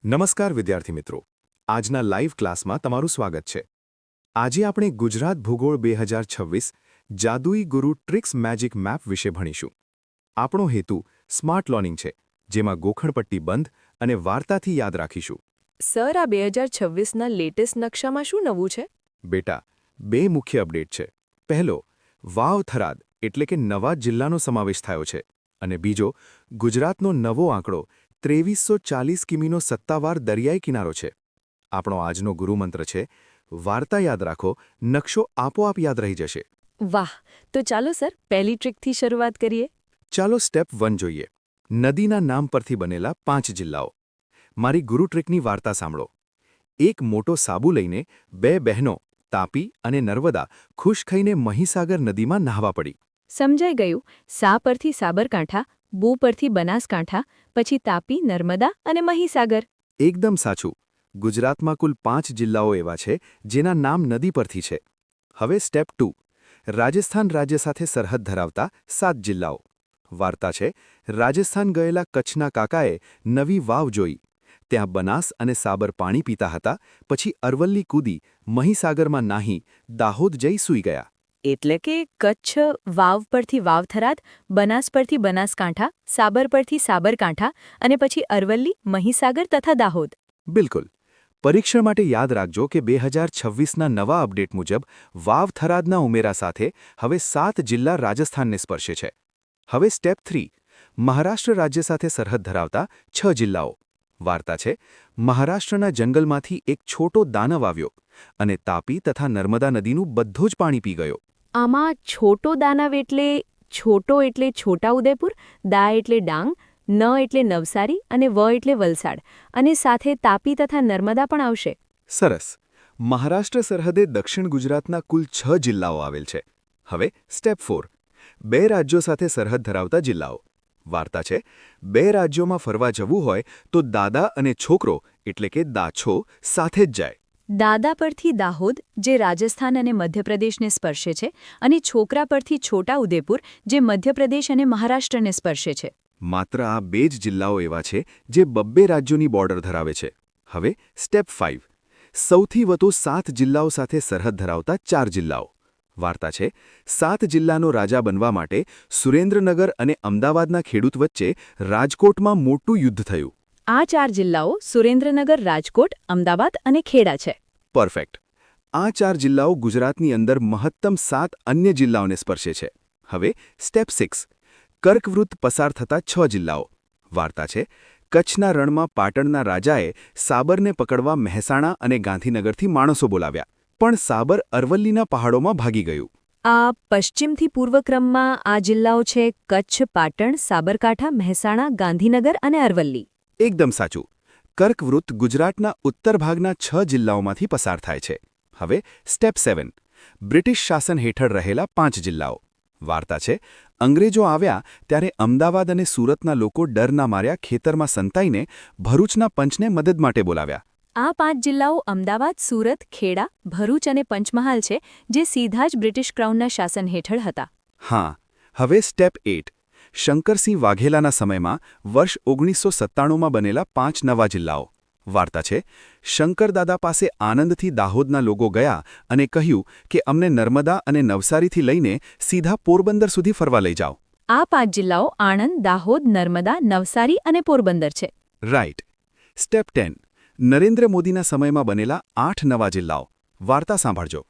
નમસ્કાર વિદ્યાર્થી મિત્રો, આજના લાઈવ ક્લાસમાં તમારું સ્વાગત છે. આજે આપણે ગુજરાત ભૂગોળ 2026 જાદુઈ ગુરુ ટ્રિક્સ મેજિક મેપ વિશે ભણીશું. આપણો હેતુ સ્માર્ટ લર્નિંગ છે, જેમાં ગોખણપટ્ટી બંધ અને વાર્તાથી યાદ રાખીશું. સર, આ 2026ના લેટેસ્ટ નકશામાં શું નવું છે? બેટા, બે મુખ્ય અપડેટ છે. પહેલો, વાવ થરાદ એટલે કે નવા જિલ્લાનો સમાવેશ થયો છે, અને બીજો, ગુજરાતનો નવો આંકડો 2340 કિમીનો સત્તાવાર દરિયાઈ કિનારો છે. આપણો આજનો ગુરુમંત્ર છે, વાર્તા યાદ રાખો, નકશો આપોઆપ યાદ રહી જશે. વાહ! તો ચાલો સર, પહેલી ટ્રીકથી શરૂઆત કરીએ. ચાલો સ્ટેપ 1 જોઈએ. નદીના નામ પરથી બનેલા 5 જિલ્લાઓ. મારી ગુરુ ટ્રીકની વાર્તા સાંભળો. એક મોટો સાબુ લઈને બે બહેનો તાપી અને નર્મદા ખુશ થઈને મહીસાગર નદીમાં નહાવા પડી. સમજાઈ ગયું. સા પરથી સાબરકાંઠા, બુ પરથી બનાસકાંઠા, પછી તાપી, નર્મદા અને મહીસાગર. એકદમ સાચું. ગુજરાતમાં કુલ 5 જિલ્લાઓ એવા છે જેના નામ નદી પરથી છે. હવે સ્ટેપ 2. રાજસ્થાન રાજ્ય સાથે સરહદ ધરાવતા 7 જિલ્લાઓ. વાર્તા છે, રાજસ્થાન ગયેલા કચ્છના કાકાએ નવી વાવ જોઈ. ત્યાં બનાસ અને સાબર પાણી પીતા હતા, પછી અરવલ્લી કૂદી મહીસાગરમાં નાહી દાહોદ જઈ સૂઈ ગયા. એટલે કે કચ્છ વાવ પરથી વાવથરાદ, બનાસ પરથી બનાસકાંઠા, સાબર પરથી સાબરકાંઠા અને પછી અરવલ્લી, મહીસાગર તથા દાહોદ. બિલકુલ. પરીક્ષણ માટે યાદ રાખજો કે 2026ના નવા અપડેટ મુજબ વાવ થરાદના ઉમેરા સાથે હવે 7 જિલ્લા રાજસ્થાનને સ્પર્શે છે. હવે સ્ટેપ 3. મહારાષ્ટ્ર રાજ્ય સાથે સરહદ ધરાવતા 6 જિલ્લાઓ. વાર્તા છે, મહારાષ્ટ્રના જંગલમાંથી એક છોટો દાનવ આવ્યો અને તાપી તથા નર્મદા નદીનું બધું જ પાણી પી ગયો. આમાં છોટો દાનવ એટલે છોટો એટલે છોટાઉદેપુર, દા એટલે ડાંગ, ન એટલે નવસારી અને વ એટલે વલસાડ, અને સાથે તાપી તથા નર્મદા પણ આવશે. સરસ. મહારાષ્ટ્ર સરહદે દક્ષિણ ગુજરાતના કુલ 6 જિલ્લાઓ આવેલ છે. હવે સ્ટેપ 4. 2 રાજ્યો સાથે સરહદ ધરાવતા જિલ્લાઓ. વાર્તા છે, 2 રાજ્યોમાં ફરવા જવું હોય તો દાદા અને છોકરો એટલે કે દાછો સાથે જ જાય. દાદા પરથી દાહોદ, જે રાજસ્થાન અને મધ્યપ્રદેશને સ્પર્શે છે, અને છોકરા પરથી છોટાઉદેપુર, જે મધ્યપ્રદેશ અને મહારાષ્ટ્રને સ્પર્શે છે. માત્ર આ 2 જ જિલ્લાઓ એવા છે જે 2 રાજ્યોની બોર્ડર ધરાવે છે. હવે સ્ટેપ 5. સૌથી વધુ 7 જિલ્લાઓ સાથે સરહદ ધરાવતા 4 જિલ્લાઓ. વાર્તા છે, 7 જિલ્લાનો રાજા બનવા માટે સુરેન્દ્રનગર અને અમદાવાદના ખેડૂત વચ્ચે રાજકોટમાં મોટું યુદ્ધ થયું. આ 4 જિલ્લાઓ સુરેન્દ્રનગર, રાજકોટ, અમદાવાદ અને ખેડા છે. પરફેક્ટ. આ 4 જિલ્લાઓ ગુજરાતની અંદર મહત્તમ 7 અન્ય જિલ્લાઓને સ્પર્શે છે. હવે સ્ટેપ 6. કર્કવૃત્ત પસાર થતા 6 જિલ્લાઓ. વાર્તા છે, કચ્છના રણમાં પાટણના રાજાએ સાબરને પકડવા મહેસાણા અને ગાંધીનગરથી માણસો બોલાવ્યા, પણ સાબર અરવલ્લીના પહાડોમાં ભાગી ગયું. આ પશ્ચિમથી પૂર્વ ક્રમમાં આ જિલ્લાઓ છે કચ્છ, પાટણ, સાબરકાંઠા, મહેસાણા, ગાંધીનગર અને અરવલ્લી. એકદમ સાચું. કર્કવૃત્ત ગુજરાતના ઉત્તર ભાગના 6 જિલ્લાઓમાંથી પસાર થાય છે. હવે સ્ટેપ 7. બ્રિટિશ શાસન હેઠળ રહેલા 5 જિલ્લાઓ. વાર્તા છે, અંગ્રેજો આવ્યા ત્યારે અમદાવાદ અને સુરતના લોકો ડરના માર્યા ખેતરમાં સંતાઈને ભરૂચના પંચને મદદ માટે બોલાવ્યા. આ 5 જિલ્લાઓ અમદાવાદ, સુરત, ખેડા, ભરૂચ અને પંચમહાલ છે, જે સીધા જ બ્રિટિશ ક્રાઉનના શાસન હેઠળ હતા. હા. હવે સ્ટેપ 8. શંકરસિંહ વાઘેલાના સમયમાં વર્ષ 1997માં બનેલા 5 નવા જિલ્લાઓ. વાર્તા છે, શંકરદાદા પાસે આનંદથી દાહોદના લોકો ગયા અને કહ્યું કે અમને નર્મદા અને નવસારીથી લઈને સીધા પોરબંદર સુધી ફરવા લઈ જાઓ. આ 5 જિલ્લાઓ આણંદ, દાહોદ, નર્મદા, નવસારી અને પોરબંદર છે. રાઇટ. સ્ટેપ 10. નરેન્દ્ર મોદીના સમયમાં બનેલા 8 નવા જિલ્લાઓ. વાર્તા સાંભળજો.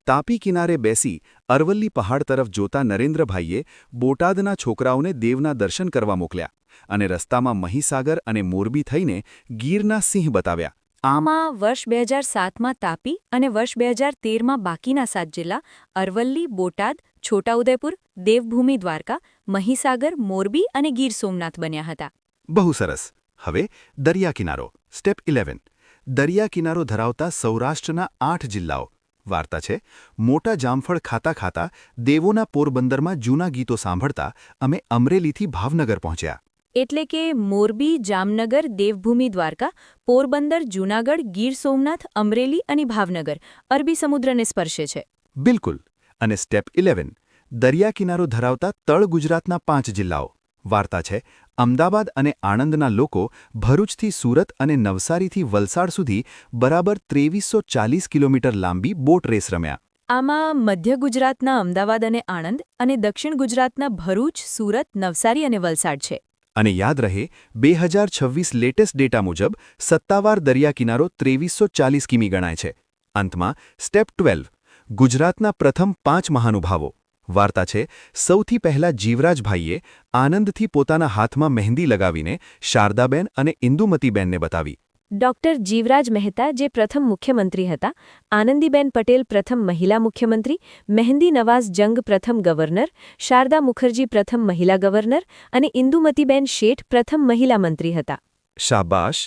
તાપી કિનારે બેસી અરવલ્લી પહાડ તરફ જોતા નરેન્દ્રભાઈએ બોટાદના છોકરાઓને દેવના દર્શન કરવા મોકલ્યા અને રસ્તામાં મહીસાગર અને મોરબી થઈને ગીરના સિંહ બતાવ્યા. આમાં વર્ષ 2007માં તાપી અને વર્ષ 2013માં બાકીના 7 જિલ્લા અરવલ્લી, બોટાદ, છોટાઉદેપુર, દેવભૂમિ દ્વારકા, મહીસાગર, મોરબી અને ગીર સોમનાથ બન્યા હતા. બહુ સરસ. હવે દરિયા કિનારો. સ્ટેપ 11. દરિયા કિનારો ધરાવતા સૌરાષ્ટ્રના 8 જિલ્લાઓ. વાર્તા છે, મોટા જામફળ ખાતા ખાતા દેવોના પોરબંદરમાં જૂના ગીતો સાંભળતા અમે અમરેલીથી ભાવનગર પહોંચ્યા. એટલે કે મોરબી, જામનગર, દેવભૂમિ દ્વારકા, પોરબંદર, જૂનાગઢ, ગીર સોમનાથ, અમરેલી અને ભાવનગર અરબી સમુદ્રને સ્પર્શે છે. બિલકુલ. અને સ્ટેપ 11. દરિયા કિનારો ધરાવતા તળ ગુજરાતના 5 જિલ્લાઓ. વાર્તા છે, અમદાવાદ અને આણંદના લોકો ભરૂચથી સુરત અને નવસારીથી વલસાડ સુધી બરાબર 2340 કિલોમીટર લાંબી બોટ રેસ રમ્યા. આમાં મધ્ય ગુજરાતના અમદાવાદ અને આણંદ અને દક્ષિણ ગુજરાતના ભરૂચ, સુરત, નવસારી અને વલસાડ છે. અને યાદ રહે 2026 લેટેસ્ટ ડેટા મુજબ સત્તાવાર દરિયા કિનારો 2340 કિમી ગણાય છે. અંતમાં સ્ટેપ 12 ગુજરાતના પ્રથમ 5 મહાનુભાવો. વાર્તા છે સૌથી પહેલા જીવરાજભાઈએ આનંદથી પોતાના હાથમાં મહેંદી લગાવીને શારદાબેન અને ઇન્દુમતીબેનને બતાવી. ડોક્ટર જીવરાજ મહેતા જે પ્રથમ મુખ્યમંત્રી હતા, આનંદીબેન પટેલ પ્રથમ મહિલા મુખ્યમંત્રી, મહેંદી નવાઝ જંગ પ્રથમ ગવર્નર, શારદા મુખર્જી પ્રથમ મહિલા ગવર્નર અને ઇન્દુમતીબેન શેઠ પ્રથમ મહિલા મંત્રી હતા. શાબાશ.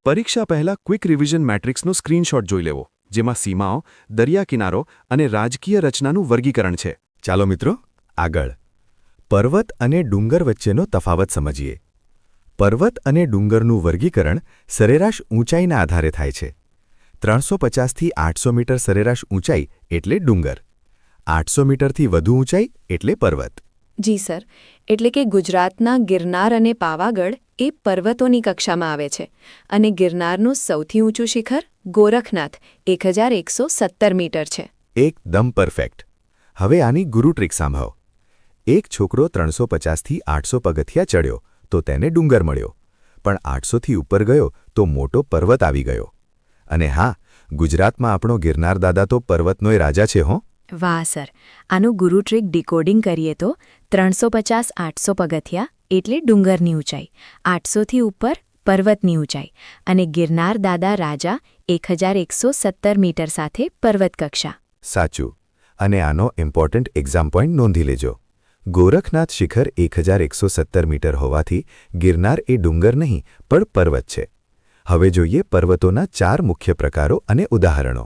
પરીક્ષા પહેલા ક્વિક રિવિઝન મેટ્રિક્સનો સ્ક્રીનશોટ જોઈ લેવો, જેમાં સીમાઓ, દરિયા કિનારો અને રાજકીય રચનાનું વર્ગીકરણ છે. ચાલો મિત્રો, આગળ પર્વત અને ડુંગર વચ્ચેનો તફાવત સમજીએ. પર્વત અને ડુંગરનું વર્ગીકરણ સરેરાશ ઊંચાઈના આધારે થાય છે. 350થી 800 મીટર સરેરાશ ઊંચાઈ એટલે ડુંગર, 800 મીટરથી વધુ ઊંચાઈ એટલે પર્વત. જી સર, એટલે કે ગુજરાતના ગિરનાર અને પાવાગઢ એ પર્વતોની કક્ષામાં આવે છે અને ગિરનારનું સૌથી ઊંચું શિખર ગોરખનાથ 1117 મીટર છે. એકદમ પરફેક્ટ. હવે આની ગુરુ ટ્રીક સાંભળો. એક છોકરો 350થી 800 પગથિયા ચડ્યો તો તેને ડુંગર મળ્યો, પણ 800થી ઉપર ગયો તો મોટો પર્વત આવી ગયો. અને હા, ગુજરાતમાં આપણો ગિરનાર દાદા તો પર્વતનોય રાજા છે હો. વાહ સર, આનું ગુરુ ટ્રીક ડીકોડિંગ કરીએ તો 350-800 પગથિયા એટલે ડુંગરની ઊંચાઈ, 800થી ઉપર પર્વતની ઊંચાઈ અને ગિરનાર દાદા રાજા 1117 મીટર સાથે પર્વત કક્ષા. સાચું. અને આનો ઇમ્પોર્ટન્ટ એક્ઝામ પોઈન્ટ નોંધી લેજો. ગોરખનાથ શિખર 1117 મીટર હોવાથી ગિરનાર એ ડુંગર નહીં પણ પર્વત છે. હવે જોઈએ પર્વતોના 4 મુખ્ય પ્રકારો અને ઉદાહરણો.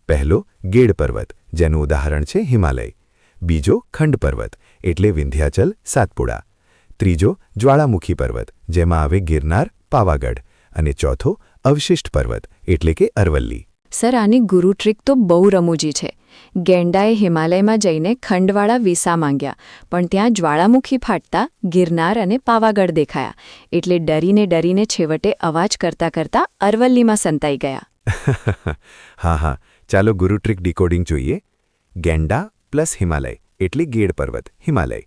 પહેલો ગેડ પર્વત, જેનું ઉદાહરણ છે હિમાલય. બીજો ખંડ પર્વત, એટલે વિંધ્યાચલ, સાતપુડા. ત્રીજો જ્વાળામુખી પર્વત, જેમાં આવે ગિરનાર, પાવાગઢ. અને ચોથો અવશિષ્ટ પર્વત, એટલે કે અરવલ્લી. સર, આની ગુરુ ટ્રીક તો બહુ રમૂજી છે. ગેંડાએ હિમાલયમાં જઈને ખંડવાળા વિસા માંગ્યા, પણ ત્યાં જ્વાળામુખી ફાટતા ગિરનાર અને પાવાગઢ દેખાયા, એટલે ડરીને છેવટે અવાજ કરતા અરવલ્લીમાં સંતાઈ ગયા. હા, ચાલો ગુરુ ટ્રીક ડીકોડિંગ જોઈએ. ગેંડા પ્લસ હિમાલય એટલે ગેડ પર્વત, હિમાલય.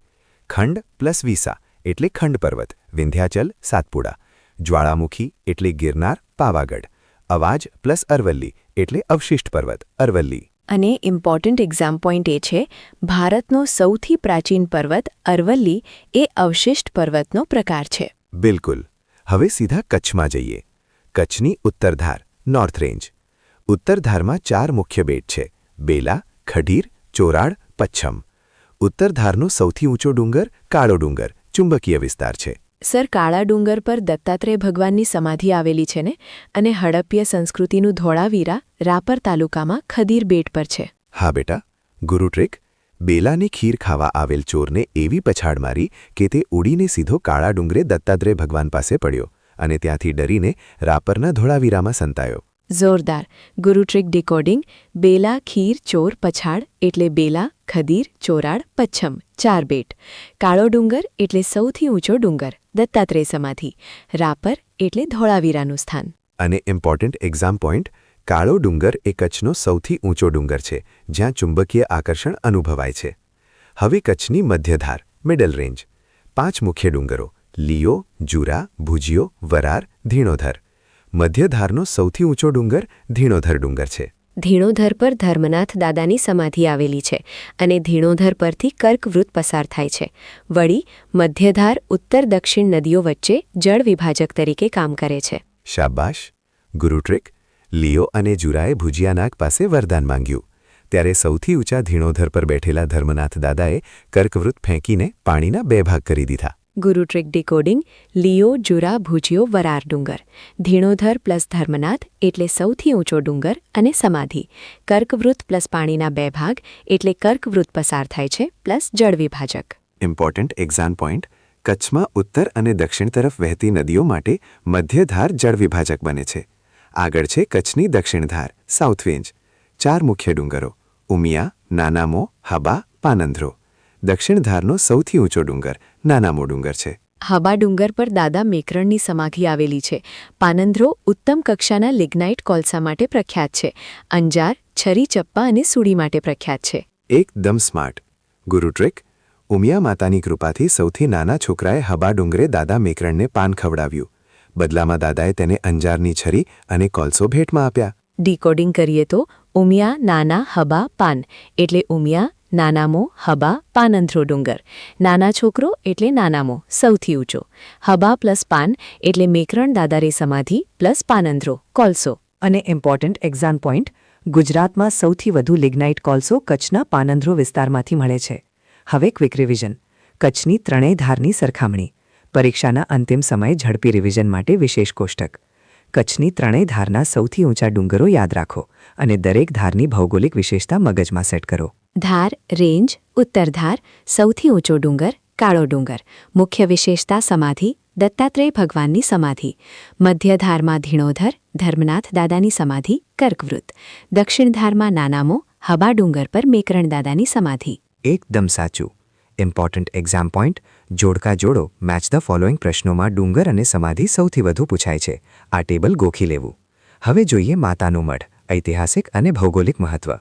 ખંડ પ્લસ વિસા એટલે ખંડ પર્વત, વિંધ્યાચલ, સાતપુડા. જ્વાળામુખી એટલે ગિરનાર, પાવાગઢ. અવાજ પ્લસ અરવલ્લી એટલે અવશિષ્ટ પર્વત, અરવલ્લી. અને ઇમ્પોર્ટન્ટ એક્ઝામ પોઈન્ટ એ છે, ભારતનો સૌથી પ્રાચીન પર્વત અરવલ્લી એ અવશિષ્ટ પર્વતનો પ્રકાર છે. બિલકુલ. હવે સીધા કચ્છમાં જઈએ. કચ્છની ઉત્તરધાર, નોર્થ રેન્જ. ઉત્તરધારમાં 4 મુખ્ય બેટ છે: બેલા, ખડીર, ચોરાડ, પચ્છમ. ઉત્તરધારનો સૌથી ઊંચો ડુંગર કાળો ડુંગર, ચુંબકીય વિસ્તાર છે. સર, કાળા ડુંગર પર દત્તાત્રેય ભગવાનની સમાધિ આવેલી છે ને, અને હડપ્ય સંસ્કૃતિનું ધોળાવીરા રાપર તાલુકામાં ખદીર બેટ પર છે. હા બેટા, ગુરુ ટ્રીક. બેલાની ખીર ખાવા આવેલ ચોરને એવી પછાડ મારી કે તે ઉડીને સીધો કાળા ડુંગરે દત્તાત્રેય ભગવાન પાસે પડ્યો અને ત્યાંથી ડરીને રાપરના ધોળાવીરામાં સંતાયો. જોરદાર. ગુરુ ટ્રીક ડીકોડિંગ: બેલા, ખીર, ચોર, પછાડ એટલે બેલા, ખદીર, ચોરાડ, પચ્છમ, 4 બેટ. કાળો ડુંગર એટલે સૌથી ઊંચો ડુંગર, દત્તાત્રેય સમાધિ. રાપર એટલે ધોળાવીરાનું સ્થાન. અને ઇમ્પોર્ટન્ટ એક્ઝામ પોઈન્ટ: કાળો ડુંગર એ કચ્છનો સૌથી ઊંચો ડુંગર છે, જ્યાં ચુંબકીય આકર્ષણ અનુભવાય છે. હવે કચ્છની મધ્યધાર, મિડલ રેન્જ. 5 મુખ્ય ડુંગરો: લીયો, જુરા, ભુજિયો, વરાર, ધીણોધર. મધ્યધારનો સૌથી ઊંચો ડુંગર ધીણોધર ડુંગર છે. ધીણોધર પર ધર્મનાથ દાદાની સમાધિ આવેલી છે અને ધીણોધર પરથી કર્કવૃત પસાર થાય છે. વળી મધ્યધાર ઉત્તર દક્ષિણ નદીઓ વચ્ચે જળ વિભાજક તરીકે કામ કરે છે. શાબાશ. ગુરુ ટ્રીક: લીયો અને જુરાએ ભુજિયાનાગ પાસે વરદાન માંગ્યું, ત્યારે સૌથી ઊંચા ધીણોધર પર બેઠેલા ધર્મનાથ દાદાએ કર્કવૃત ફેંકીને પાણીના 2 ભાગ કરી દીધા. ગુરુ ટ્રીક ડીકોડિંગ: લીયો, જુરા, ભુજિયો, વરાર ડુંગર. ધીણોધર પ્લસ ધર્મનાથ એટલે સૌથી ઊંચો ડુંગર અને સમાધિ. કર્કવૃત પ્લસ પાણીના 2 ભાગ એટલે કર્કવૃત પસાર થાય છે પ્લસ જળ વિભાજક. ઇમ્પોર્ટન્ટ એક્ઝામ પોઈન્ટ: કચ્છમાં ઉત્તર અને દક્ષિણ તરફ વહેતી નદીઓ માટે મધ્યધાર જળ વિભાજક બને છે. આગળ છે કચ્છની દક્ષિણધાર, સાઉથ રેન્જ. 4 મુખ્ય ડુંગરો: ઉમિયા, નાનામો, હબા, પાનંધ્રો. દક્ષિણધારનો સૌથી ઊંચો ડુંગર નાનામો ડુંગર છે. હબા ડુંગર પર દાદા મેકરણની સમાધિ આવેલી છે. પાનંદ્રો ઉત્તમ કક્ષાના લિગ્નાઇટ કોલસા માટે પ્રખ્યાત છે. અંજાર છરી ચપ્પા અને સૂડી માટે પ્રખ્યાત છે. એકદમ સ્માર્ટ. ગુરુ ટ્રીક. ઉમિયા માતાની કૃપાથી સૌથી નાના છોકરાએ હબા ડુંગરે દાદા મેકરણને પાન ખવડાવ્યું. બદલામાં દાદાએ તેને અંજારની છરી અને કોલસો ભેટમાં આપ્યા. ડીકોડિંગ કરીએ તો ઉમિયા નાના હબા પાન એટલે ઉમિયા નાનામો હબા પાનંદ્રો ડુંગર. નાના છોકરો એટલે નાનામો સૌથી ઊંચો. હબા પ્લસ પાન એટલે મેકરણ દાદારે સમાધિ પ્લસ પાનંદ્રો કોલસો. અને ઇમ્પોર્ટન્ટ એક્ઝામ પોઈન્ટ, ગુજરાતમાં સૌથી વધુ લિગ્નાઇટ કોલસો કચ્છના પાનંદ્રો વિસ્તારમાંથી મળે છે. હવે ક્વિક રિવિઝન. કચ્છની ત્રણેય ધારની સરખામણી. પરીક્ષાના અંતિમ સમયે ઝડપી રિવિઝન માટે વિશેષ કોષ્ટક. કચ્છની ત્રણેય ધારના સૌથી ઊંચા ડુંગરો યાદ રાખો અને દરેક ધારની ભૌગોલિક વિશેષતા મગજમાં સેટ કરો. ધાર રેન્જ ઉત્તર ધાર સૌથી ઊંચો ડુંગર કાળો ડુંગર. મુખ્ય વિશેષતા સમાધિ દત્તાત્રેય ભગવાનની સમાધિ. મધ્ય ધારમાં ધીણોધર ધર્મનાથ દાદાની સમાધિ કર્કવૃત. દક્ષિણ ધારમાં નાનામો હબા ડુંગર પર મેકરણ દાદાની સમાધિ. એકદમ સાચું. ઇમ્પોર્ટન્ટ એક્ઝામ પોઈન્ટ, જોડકા જોડો મેચ ધ ફોલોઈંગ પ્રશ્નોમાં ડુંગર અને સમાધિ સૌથી વધુ પૂછાય છે. આ ટેબલ ગોખી લેવું. હવે જોઈએ માતાનું મઢ, ઐતિહાસિક અને ભૌગોલિક મહત્વ.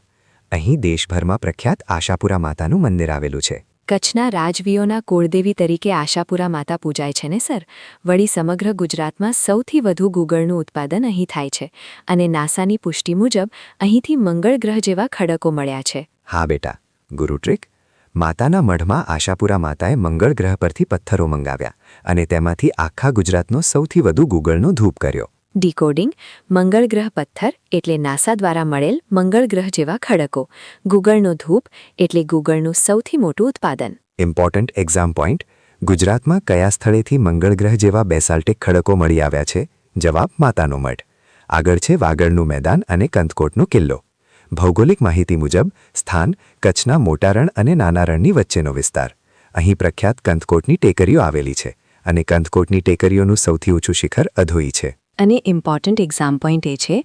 અહીં દેશભરમાં પ્રખ્યાત આશાપુરા માતાનું મંદિર આવેલું છે. કચ્છના રાજવીઓના કુળદેવી તરીકે આશાપુરા માતા પૂજાય છે ને સર. વળી સમગ્ર ગુજરાતમાં સૌથી વધુ ગુગળનું ઉત્પાદન અહીં થાય છે અને નાસાની પુષ્ટિ મુજબ અહીંથી મંગળ ગ્રહ જેવા ખડકો મળ્યા છે. હા બેટા, ગુરુ ટ્રીક. માતાના મઢમાં આશાપુરા માતાએ મંગળ ગ્રહ પરથી પથ્થરો મંગાવ્યા અને તેમાંથી આખા ગુજરાતનો સૌથી વધુ ગુગળનો ધૂપ કર્યો. ડીકોડિંગ. મંગળ ગ્રહ પથ્થર એટલે નાસા દ્વારા મળેલ મંગળ ગ્રહ જેવા ખડકો. ગુગળનો ધૂપ એટલે ગુગળનું સૌથી મોટું ઉત્પાદન. ઇમ્પોર્ટન્ટ એક્ઝામ પોઈન્ટ, ગુજરાતમાં કયા સ્થળેથી મંગળ ગ્રહ જેવા બેસાલ્ટિક ખડકો મળી આવ્યા છે? જવાબ માતાનો મઢ. આગળ છે વાગડનું મેદાન અને કંથકોટનો કિલ્લો. ભૌગોલિક માહિતી મુજબ સ્થાન કચ્છના મોટા રણ અને નાના રણની વચ્ચેનો વિસ્તાર. અહીં પ્રખ્યાત કંથકોટની ટેકરીઓ આવેલી છે અને કંથકોટની ટેકરીઓનું સૌથી ઊંચું શિખર અધોઈ છે. અને ઇમ્પોર્ટન્ટ એક્ઝામ પોઈન્ટ એ છે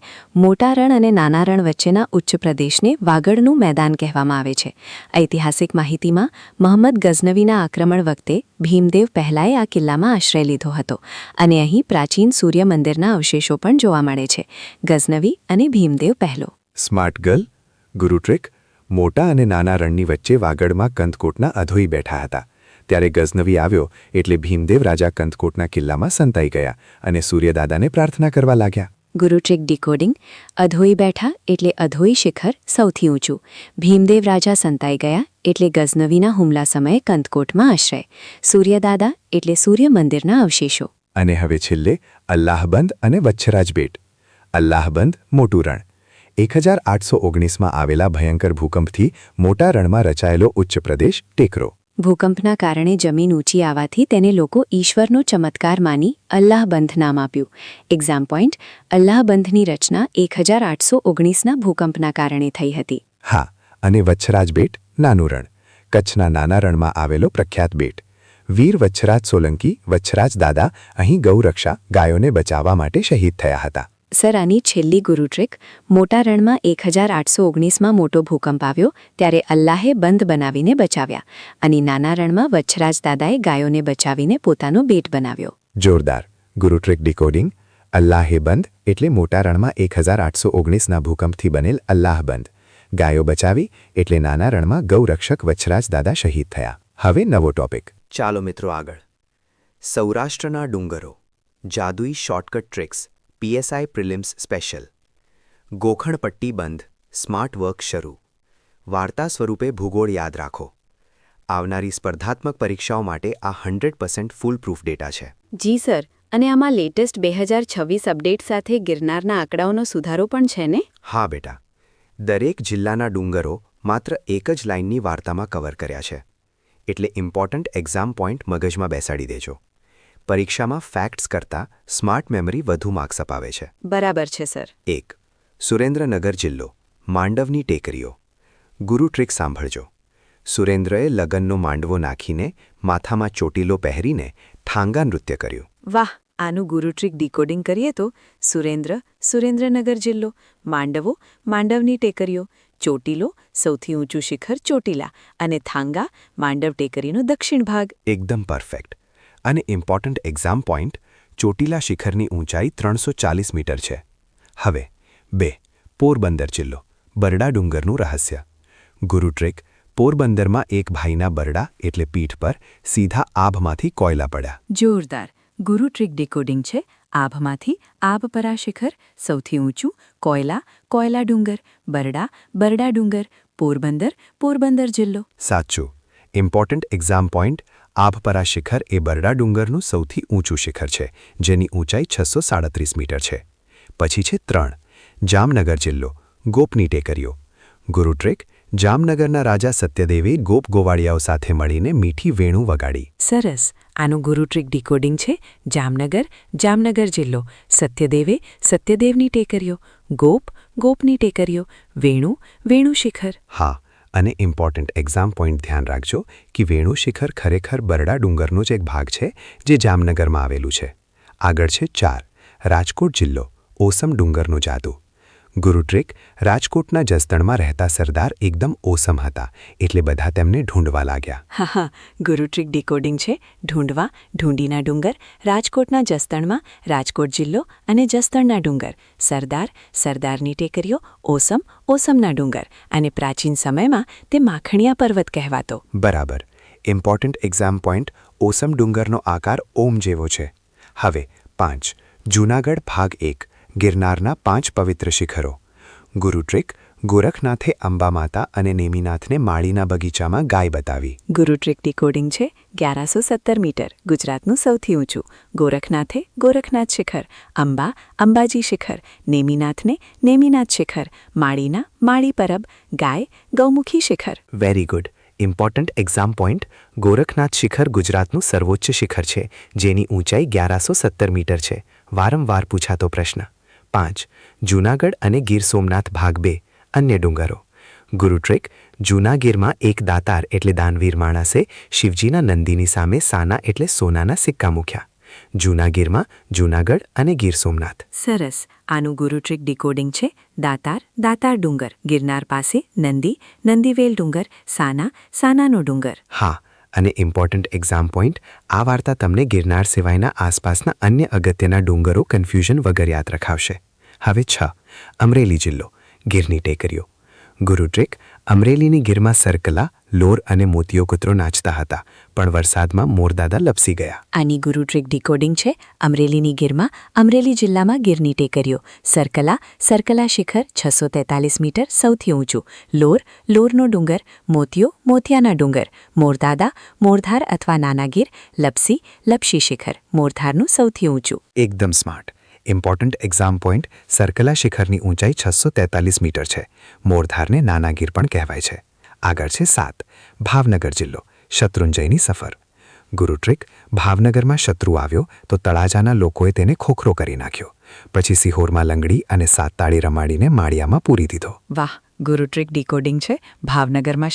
મોટા રણ અને નાના રણ વચ્ચેના ઉચ્ચ પ્રદેશને વાગડનું મેદાન કહેવામાં આવે છે. ઐતિહાસિક માહિતીમાં મહંમદ ગઝનવીના આક્રમણ વખતે ભીમદેવ પહેલાએ આ કિલ્લામાં આશ્રય લીધો હતો અને અહીં પ્રાચીન સૂર્ય મંદિરના અવશેષો પણ જોવા મળે છે. ગઝનવી અને ભીમદેવ પહેલો. Smart girl. ગુરુ ટ્રીક. મોટા અને નાના રણની વચ્ચે વાગડમાં કંથકોટના અધોઈ બેઠા હતા. ત્યારે ગઝનવી આવ્યો એટલે ભીમદેવ રાજા કંથકોટના કિલ્લામાં સંતાઈ ગયા અને સૂર્યદાદાને પ્રાર્થના કરવા લાગ્યા. ગુરુ ટ્રીક ડીકોડિંગ. અધોઈ બેઠા એટલે અધોઈ શિખર સૌથી ઊંચું. ભીમદેવ રાજા સંતાઈ ગયા એટલે ગઝનવીના હુમલા સમયે કંથકોટમાં આશ્રય. સૂર્યદાદા એટલે સૂર્ય મંદિરના અવશેષો. અને હવે છેલ્લે અલ્લાહબંધ અને વચ્છરાજ બેટ. અલ્લાહબંધ મોટું રણ. 1819માં આવેલા ભયંકર ભૂકંપથી મોટા રણમાં રચાયેલો ઉચ્ચ પ્રદેશ ટેકરો. ભૂકંપના કારણે જમીન ઊંચી આવવાથી તેને લોકો ઈશ્વરનો ચમત્કાર માની અલ્લાહબંધ નામ આપ્યું. Exam point. અલ્લાહબંધની રચના 1819ના ભૂકંપના કારણે થઈ હતી. હા, અને વચ્છરાજ બેટ નાનું રણ. કચ્છના નાના રણમાં આવેલો પ્રખ્યાત બેટ. વીર વચ્છરાજ સોલંકી વચ્છરાજ દાદા અહીં ગૌરક્ષા ગાયોને બચાવવા માટે શહીદ થયા હતા. સર, આની છેલ્લી ગુરુ ટ્રીક. મોટા રણમાં 1819માં મોટો ભૂકંપ આવ્યો ત્યારે અલ્લાહે બંધ બનાવીને બચાવ્યા અને નાના રણમાં વચ્છરાજ દાદાએ ગાયોને બચાવીને પોતાનો બેટ બનાવ્યો. જોરદાર. ગુરુ ટ્રીક ડીકોડિંગ. અલ્લાહે બંધ એટલે મોટા રણમાં 1819ના ભૂકંપથી બનેલ અલ્લાહબંધ. ગાયો બચાવી એટલે નાના રણમાં ગૌરક્ષક વચ્છરાજ દાદા શહીદ થયા. હવે નવો ટોપિક. ચાલો મિત્રો આગળ. સૌરાષ્ટ્રના ડુંગરો. જાદુઈ shortcut tricks. PSI prelims special. ગોખણપટ્ટી બંધ. સ્માર્ટ વર્ક શરૂ. વાર્તા સ્વરૂપે ભૂગોળ યાદ રાખો. આવનારી સ્પર્ધાત્મક પરીક્ષાઓ માટે આ 100% ફૂલ પ્રૂફ ડેટા છે. જી સર, અને આમાં લેટેસ્ટ 2026 અપડેટ સાથે ગિરનારના આંકડાઓનો સુધારો પણ છે ને? હા બેટા, દરેક જિલ્લાના ડુંગરો માત્ર એક જ લાઇનની વાર્તામાં કવર કર્યા છે. એટલે ઇમ્પોર્ટન્ટ એક્ઝામ પોઈન્ટ મગજમાં બેસાડી દેજો. પરીક્ષામાં ફેક્ટ્સ કરતાં સ્માર્ટ મેમરી વધુ માર્ક્સ અપાવે છે. બરાબર છે સર. 1. સુરેન્દ્રનગર જિલ્લો. માંડવની ટેકરીઓ. ગુરુ ટ્રીક સાંભળજો. સુરેન્દ્રએ લગનનો માંડવો નાખીને માથામાં ચોટીલો પહેરીને ઠાંગા નૃત્ય કર્યું. વાહ! આનું ગુરુ ટ્રીક ડીકોડિંગ કરીએ તો સુરેન્દ્રનગર જિલ્લો, માંડવો, માંડવની ટેકરીઓ, ચોટીલો, સૌથી ઊંચું શિખર ચોટીલા અને થાંગા, માંડવ ટેકરીનો દક્ષિણ ભાગ. એકદમ પરફેક્ટ. અને ઇમ્પોર્ટન્ટ એક્ઝામ પોઈન્ટ ચોટીલા શિખરની ઊંચાઈ 340 મીટર છે. હવે 2. પોરબંદર જિલ્લો બરડા ડુંગરનું રહસ્ય. ગુરુ ટ્રેક પોરબંદરમાં એક ભાઈના બરડા એટલે પીઠ પર સીધા આભમાંથી કોયલા પડ્યા. જોરદાર. ગુરુ ટ્રીક ડીકોડિંગ છે. આભમાંથી આભપરા શિખર, સૌથી ઊંચું, કોયલા ડુંગર, બરડા ડુંગર, પોરબંદર જિલ્લો. સાચું. ઇમ્પોર્ટન્ટ એક્ઝામ પોઈન્ટ આભપરા શિખર એ બરડા ડુંગરનું સૌથી ઊંચું શિખર છે, જેની ઊંચાઈ 637 મીટર છે. પછી છે 3. જામનગર જિલ્લો ગોપની ટેકરીઓ. ગુરુ ટ્રેક જામનગરના રાજા સત્યદેવે ગોપ ગોવાળિયાઓ સાથે મળીને મીઠી વેણુ વગાડી. સરસ. આનું ગુરુ ટ્રીક ડીકોડિંગ છે. જામનગર જિલ્લો સત્યદેવની ટેકરીઓ, ગોપની ટેકરીઓ, વેણુ શિખર. હા, અને ઇમ્પોર્ટન્ટ એક્ઝામ પોઈન્ટ ધ્યાન રાખજો કે વેણુ શિખર ખરેખર બરડા ડુંગરનો જ એક ભાગ છે જે જામનગરમાં આવેલું છે. આગળ છે 4. રાજકોટ જિલ્લો ઓસમ ડુંગરનો જાદુ. ગુરુ ટ્રેક રાજકોટના જસદણમાં રહેતા સરદાર એકદમ ઓસમ હતા, એટલે બધા તેમને ઢૂંઢવા લાગ્યા. હા, ગુરુ ટ્રીક ડીકોડિંગ છે. ઢૂંઢીના ડુંગર, રાજકોટના જસદણમાં, રાજકોટ જિલ્લો અને જસદણના ડુંગર, સરદારની ટેકરીઓ, ઓસમના ડુંગર, અને પ્રાચીન સમયમાં તે માખણિયા પર્વત કહેવાતો. બરાબર. ઇમ્પોર્ટન્ટ એક્ઝામ પોઈન્ટ ઓસમ ડુંગરનો આકાર ઓમ જેવો છે. હવે 5. જૂનાગઢ ભાગ 1 ગિરનારના 5 પવિત્ર શિખરો. ગુરુ ટ્રેક ગોરખનાથે અંબા માતા અને નેમિનાથને માળીના બગીચામાં ગાય બતાવી. ગુરુ ટ્રીક ડીકોડિંગ છે. 1117 મીટર, ગુજરાતનું સૌથી ઊંચું. ગોરખનાથે ગોરખનાથ શિખર, અંબાજી શિખર, નેમિનાથ શિખર, માળી પરબ, ગાય ગૌમુખી શિખર. Very good. Important exam point Gorakhnath શિખર ગુજરાતનું સર્વોચ્ચ શિખર છે, જેની ઊંચાઈ 1117 મીટર છે. વારંવાર પૂછાતો પ્રશ્ન. 5. જૂનાગઢ અને ગીર સોમનાથ ભાગ 2 અન્ય ડુંગરો. ગુરુ ટ્રેક જૂનાગીરમાં એક દાતાર એટલે દાનવીર માણસે શિવજીના નંદીની સામે સાના એટલે સોનાના સિક્કા મૂક્યા. જૂનાગીરમાં જૂનાગઢ અને ગીર સોમનાથ. સરસ. આનું ગુરુ ટ્રીક ડીકોડિંગ છે. દાતાર ડુંગર, ગિરનાર પાસે, નંદીવેલ ડુંગર, સાનાનો ડુંગર. હા, અને ઇમ્પોર્ટન્ટ એક્ઝામ પોઈન્ટ આ વાર્તા તમને ગિરનાર સિવાયના આસપાસના અન્ય અગત્યના ડુંગરો કન્ફ્યુઝન વગર યાદ રખાવશે. હવે 6. અમરેલી જિલ્લો ગીરની ટેકરીઓ. ગુરુ ટ્રેક અમરેલીની ગીરમાં સરકલા, લોર અને મોતિયો કૂતરો નાચતા હતા, પણ વરસાદમાં મોરદાદા લપસી ગયા. આની ગુરુ ટ્રીક ડીકોડિંગ છે. અમરેલીની ગીરમાં, અમરેલી જિલ્લામાં ગીરની ટેકરીઓ. સરકલા શિખર 643 મીટર, સૌથી ઊંચું. લોરનો ડુંગર, મોતિયાના ડુંગર, મોરધાર અથવા નાના ગીર, લપસી શિખર, મોરધારનું સૌથી ઊંચું. એકદમ smart. Important exam point Sarkala શિખરની ઊંચાઈ 643 મીટર છે. મોરધારને નાના ગીર પણ કહેવાય છે. આગળ છે 7. ભાવનગર જિલ્લો શત્રુંજયની સફર. ગુરુ ટ્રેક ભાવનગરમાં શત્રુ આવ્યો તો તળાજાના લોકોએ તેને ખોખરો કરી નાખ્યો. પછી સિહોરમાં લંગડી અને સાત તાળી રમાડીને માળિયામાં પૂરી દીધો. વાહ. ગુરુ ટ્રીક ડીકોડિંગ છે. ભાવનગરમાં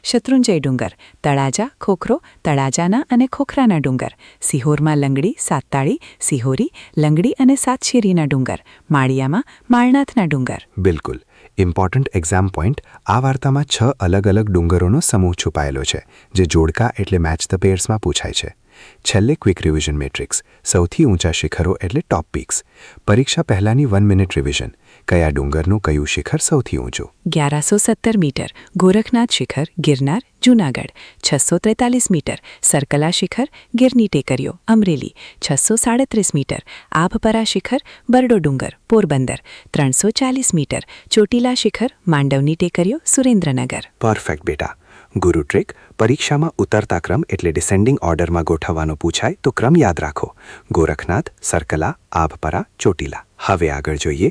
શત્રુંજય ડુંગર, તળાજા, ખોખરો, તળાજાના અને ખોખરાના ડુંગર, સિહોરમાં લંગડી, સાતતાળી, સિહોરી, લંગડી અને સાતશેરીના ડુંગર, માળિયામાં માળનાથના ડુંગર. બિલકુલ. ઇમ્પોર્ટન્ટ એક્ઝામ પોઈન્ટ આ વાર્તામાં 6 અલગ અલગ ડુંગરોનો સમૂહ છુપાયેલો છે, જે જોડકા એટલે મેચ ધ પેયર્સમાં પૂછાય છે. છેલ્લે ક્વિક રિવિઝન મેટ્રિક્સ. સૌથી ઊંચા શિખરો એટલે ટોપ પીક્સ. પરીક્ષા પહેલાંની 1 મિનિટ રિવિઝન. કયા ડુંગરનું કયું શિખર સૌથી ઊંચું? 1117 મીટર, ગોરખનાથ શિખર, ગિરનાર, જૂનાગઢ. 643 મીટર, સરકલા શિખર, ગીરની ટેકરીઓ, અમરેલી. 637 મીટર, આભપરા શિખર, બરડો ડુંગર, પોરબંદર. 340 મીટર, ચોટીલા શિખર, માંડવની ટેકરીઓ, સુરેન્દ્રનગર. પરફેક્ટ બેટા. ગુરુ ટ્રેક પરીક્ષામાં ઉતરતા ક્રમ એટલે ડિસેન્ડિંગ ઓર્ડરમાં ગોઠવવાનો પૂછાય તો ક્રમ યાદ રાખો. ગોરખનાથ, સરકલા, આભપરા, ચોટીલા. હવે આગળ જોઈએ